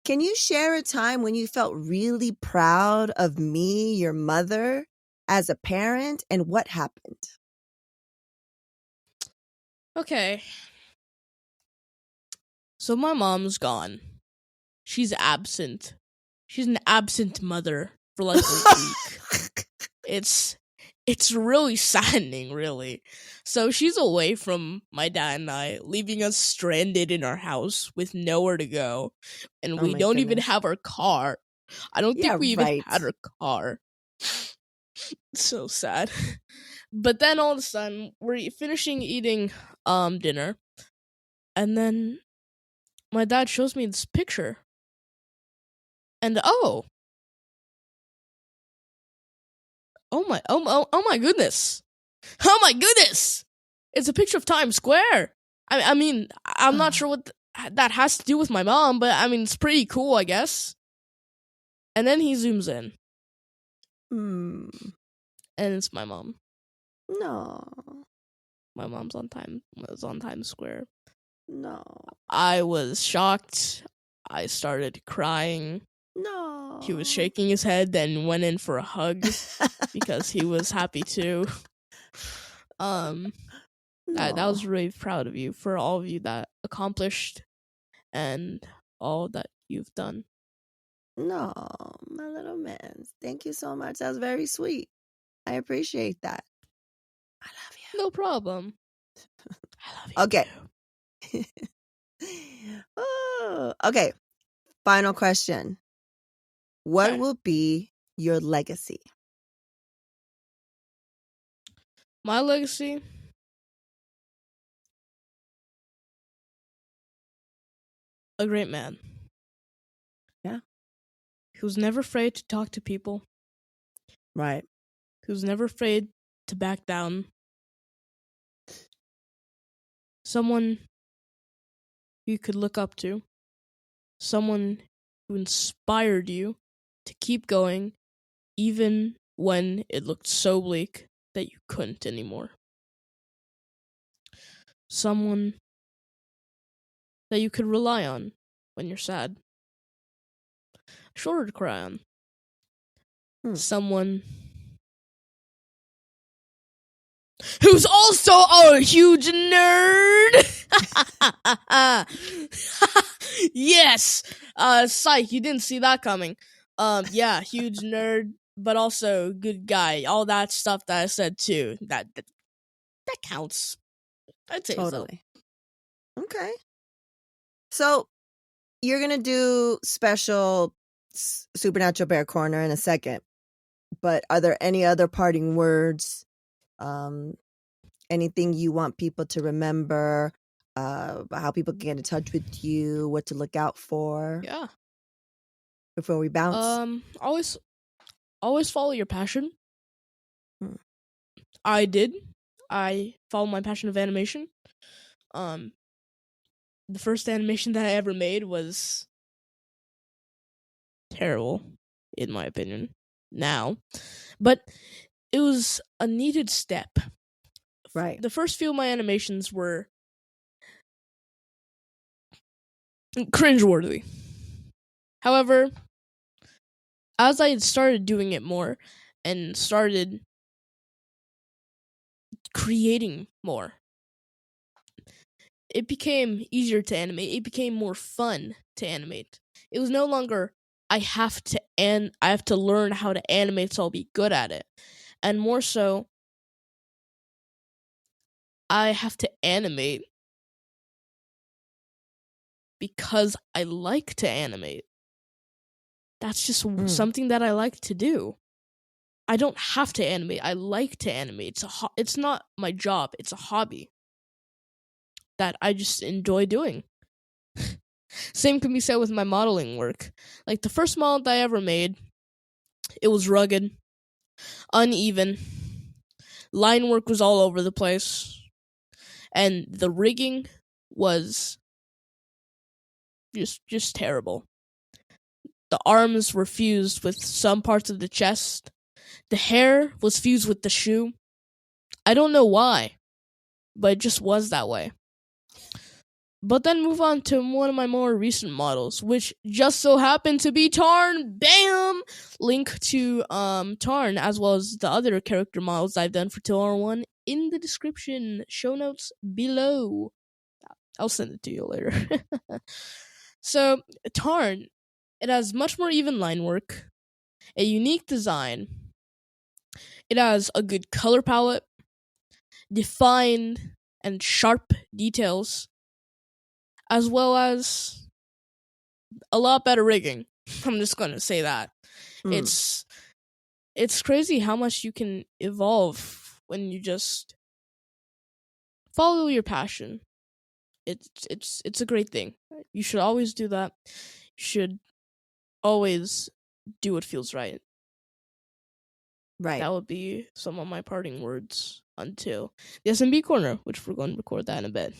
Can you share a time when you felt really proud of me, your mother, as a parent, and what happened? Okay. So my mom's gone. She's absent. She's an absent mother for like a week. It's really saddening, really. So she's away from my dad and I, leaving us stranded in our house with nowhere to go. And we don't even have our car. I don't think we even had our car. So sad. But then all of a sudden, we're finishing eating dinner. And then my dad shows me this picture. And oh my goodness. Oh my goodness. It's a picture of Times Square. I mean, I'm not sure what that has to do with my mom, but I mean, it's pretty cool, I guess. And then he zooms in. And it's my mom. No. My mom's was on Times Square. No. I was shocked. I started crying. No. He was shaking his head, then went in for a hug because he was happy too. That was really proud of you for all of you that accomplished and all that you've done. No, my little man. Thank you so much. That was very sweet. I appreciate that. I love you. No problem. I love you. Okay. Oh, okay. Final question. What will be your legacy? My legacy? A great man. Yeah. He was never afraid to talk to people. Right. He was never afraid to back down. Someone you could look up to. Someone who inspired you to keep going even when it looked so bleak that you couldn't anymore. Someone that you could rely on when you're sad. A shoulder to cry on. Someone who's also a huge nerd. Yes. Psych, you didn't see that coming. Yeah, huge nerd, but also good guy. All that stuff that I said too. That counts. I'd say Totally. So. Okay. So you're gonna do special Supernatural Bear Corner in a second, but are there any other parting words? Anything you want people to remember? How people can get in touch with you? What to look out for? Yeah. Before we bounce. Always follow your passion. I did. I followed my passion of animation. The first animation that I ever made was terrible, in my opinion, now. But it was a needed step. Right. The first few of my animations were cringeworthy. However, as I started doing it more and started creating more, it became easier to animate. It became more fun to animate. It was no longer I have to learn how to animate so I'll be good at it. And more so, I have to animate because I like to animate. That's just something that I like to do. I don't have to animate. I like to animate. It's not my job. It's a hobby that I just enjoy doing. Same can be said with my modeling work. Like the first model that I ever made, it was rugged, uneven, line work was all over the place, and the rigging was just terrible. The arms were fused with some parts of the chest. The hair was fused with the shoe. I don't know why, but it just was that way. But then move on to one of my more recent models, which just so happened to be Tarn. Bam! Link to Tarn, as well as the other character models I've done for TR1 in the description, show notes below. I'll send it to you later. So, Tarn, it has much more even line work, a unique design. It has a good color palette, defined and sharp details, as well as a lot better rigging. I'm just going to say that. It's crazy how much you can evolve when you just follow your passion. It's a great thing. You should always do that. You should always do what feels right. Right. That would be some of my parting words until the SNB Corner, which we're going to record that in a bit.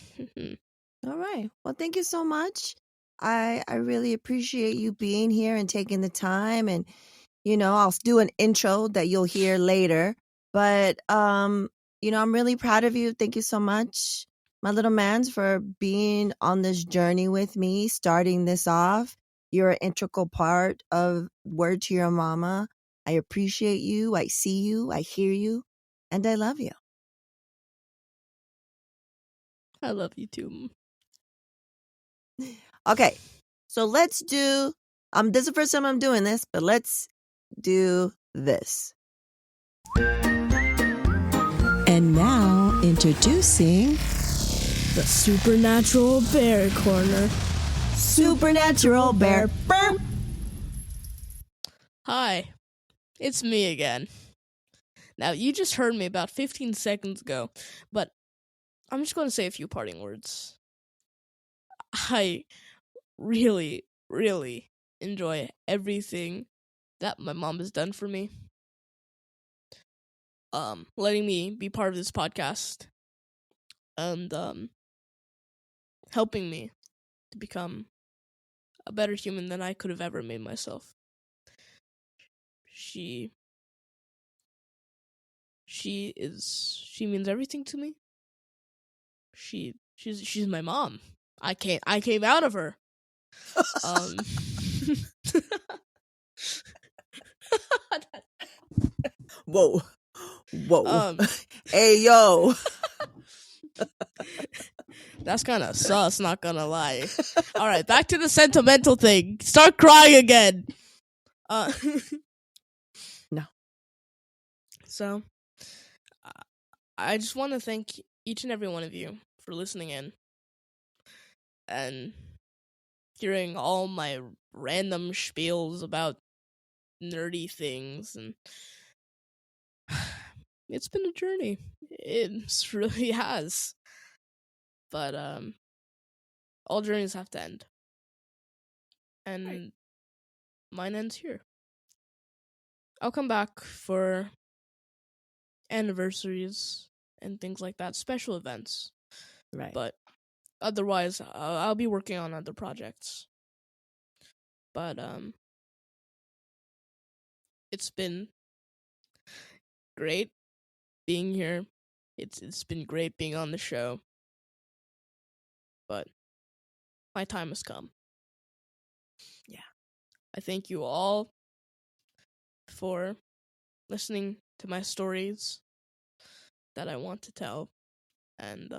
All right. Well, thank you so much. I really appreciate you being here and taking the time. And, I'll do an intro that you'll hear later. But, I'm really proud of you. Thank you so much, my little mans, for being on this journey with me, starting this off. You're an integral part of Word to Your Mama. I appreciate you. I see you. I hear you. And I love you. I love you too. Okay, so let's do, this is the first time I'm doing this, but let's do this. And now, introducing the Supernatural Bear Corner. Supernatural Bear. Burp. Hi, it's me again. Now, you just heard me about 15 seconds ago, but I'm just going to say a few parting words. I really, really enjoy everything that my mom has done for me. Letting me be part of this podcast and helping me to become a better human than I could have ever made myself. She means everything to me. She's my mom. I came out of her. Whoa. Hey, yo. That's kind of sus, not gonna lie. All right, back to the sentimental thing. Start crying again. No. So, I just want to thank each and every one of you for listening in and hearing all my random spiels about nerdy things, and it's been a journey. It really has. But all journeys have to end. And mine ends here. I'll come back for anniversaries and things like that, special events. Right. But otherwise, I'll be working on other projects. But it's been great being here. It's been great being on the show. But my time has come. Yeah. I thank you all for listening to my stories that I want to tell, and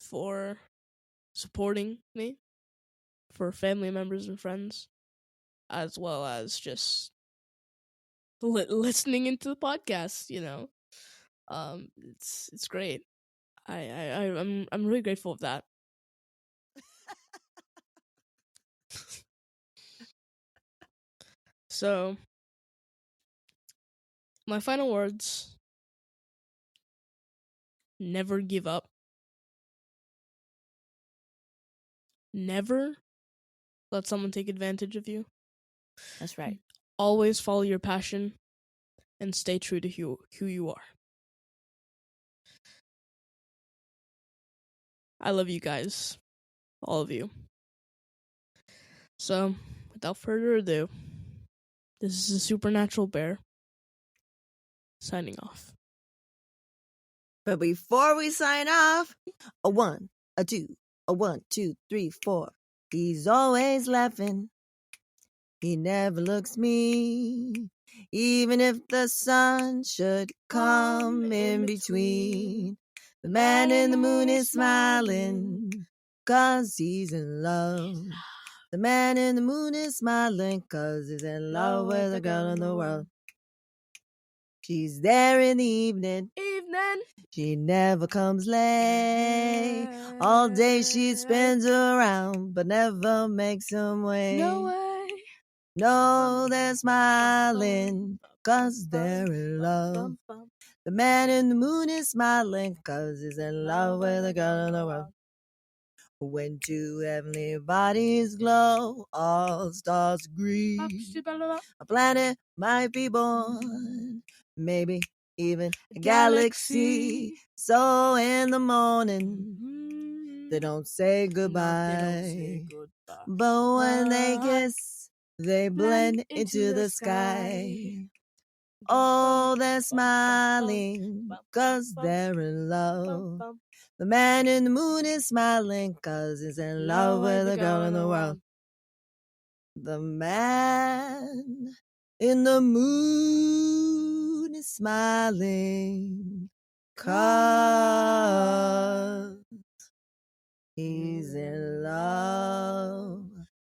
for supporting me, for family members and friends, as well as just listening into the podcast. You know, it's great. I'm really grateful of that. So, my final words: never give up. Never let someone take advantage of you. That's right. Always follow your passion and stay true to who you are. I love you guys. All of you. So, without further ado, this is a Supernatural Bear signing off. But before we sign off, a 1, a 2, a 1, 2, 3, 4. He's always laughing. He never looks mean. Even if the sun should come in between. The man in the moon is smiling 'cause he's in love. The man in the moon is smiling 'cause he's in love with a girl in the world. She's there in the evening. She never comes late. All day she spends around, but never makes him wait. No way. No, they're smiling 'cause they're in love. The man in the moon is smiling 'cause he's in love with a girl in the world. When two heavenly bodies glow, all stars agree. A planet might be born, maybe even a galaxy. So in the morning, they don't say goodbye. But when they kiss, they blend into the sky. Oh, they're smiling 'cause they're in love. The man in the moon is smiling 'cause he's in love with a girl in the world. The man in the moon is smiling 'cause he's in love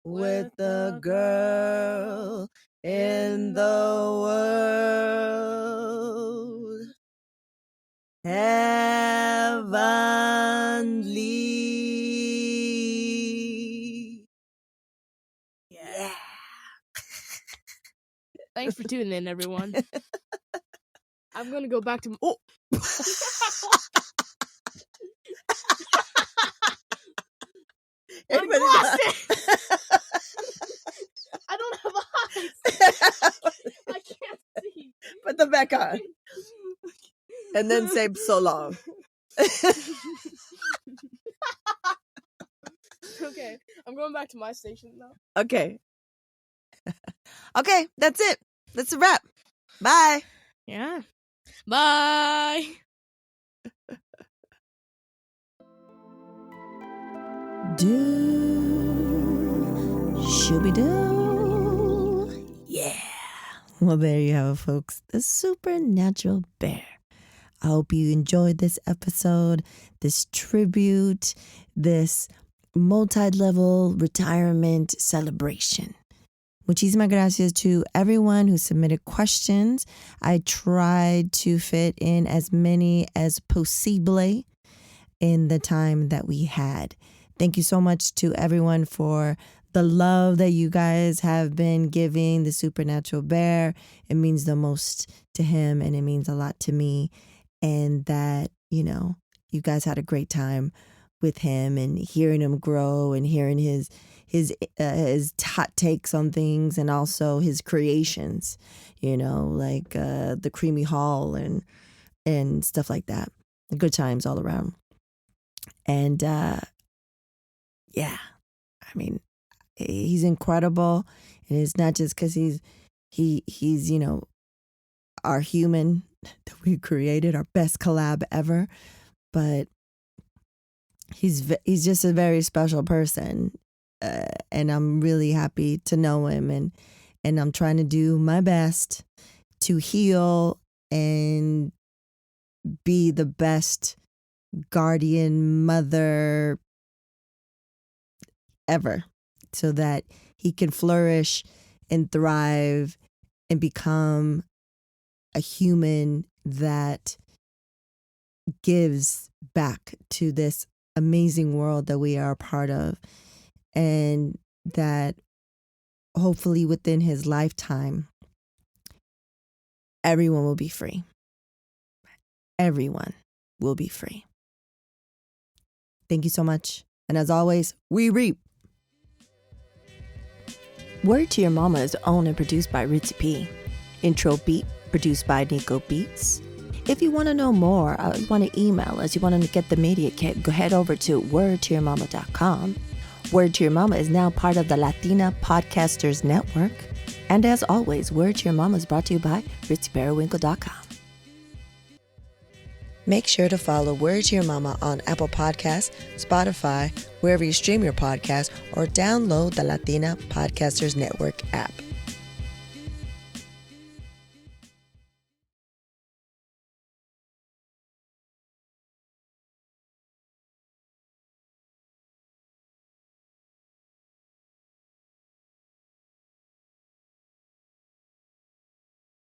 with the girl in the world. Heavenly. Yeah. Thanks for tuning in, everyone. I'm gonna go back to. Oh. Everybody I don't have eyes. I can't see. Put them back on. And then say so long. Okay, I'm going back to my station now. Okay. Okay, that's it. That's a wrap. Bye. Yeah. Bye. Shooby-doo. Yeah. Well, there you have it, folks. The supernatural bear. I hope you enjoyed this episode, this tribute, this multi-level retirement celebration. Muchísimas gracias to everyone who submitted questions. I tried to fit in as many as possible in the time that we had. Thank you so much to everyone for the love that you guys have been giving the supernatural bear. It means the most to him, and it means a lot to me. And that, you know, you guys had a great time with him and hearing him grow and hearing his hot takes on things, and also his creations, you know, like the Creamy Hall and stuff like that. Good times all around. And yeah, I mean, he's incredible, and it's not just because he's you know, our human that we created, our best collab ever, but he's just a very special person, and I'm really happy to know him, and I'm trying to do my best to heal and be the best guardian mother ever, so that he can flourish and thrive and become a human that gives back to this amazing world that we are a part of, and that hopefully within his lifetime, everyone will be free. Everyone will be free. Thank you so much. And as always, we reap. Word to Your Mama is owned and produced by Ritzy P. Intro beat produced by Nico Beats. If you want to know more, you want to email us, you want to get the media kit, go head over to wordtoyourmama.com. Word to Your Mama is now part of the Latina Podcasters Network. And as always, Word to Your Mama is brought to you by RitzyPeriwinkle.com. Make sure to follow Word to Your Mama on Apple Podcasts, Spotify, wherever you stream your podcast, or download the Latina Podcasters Network app.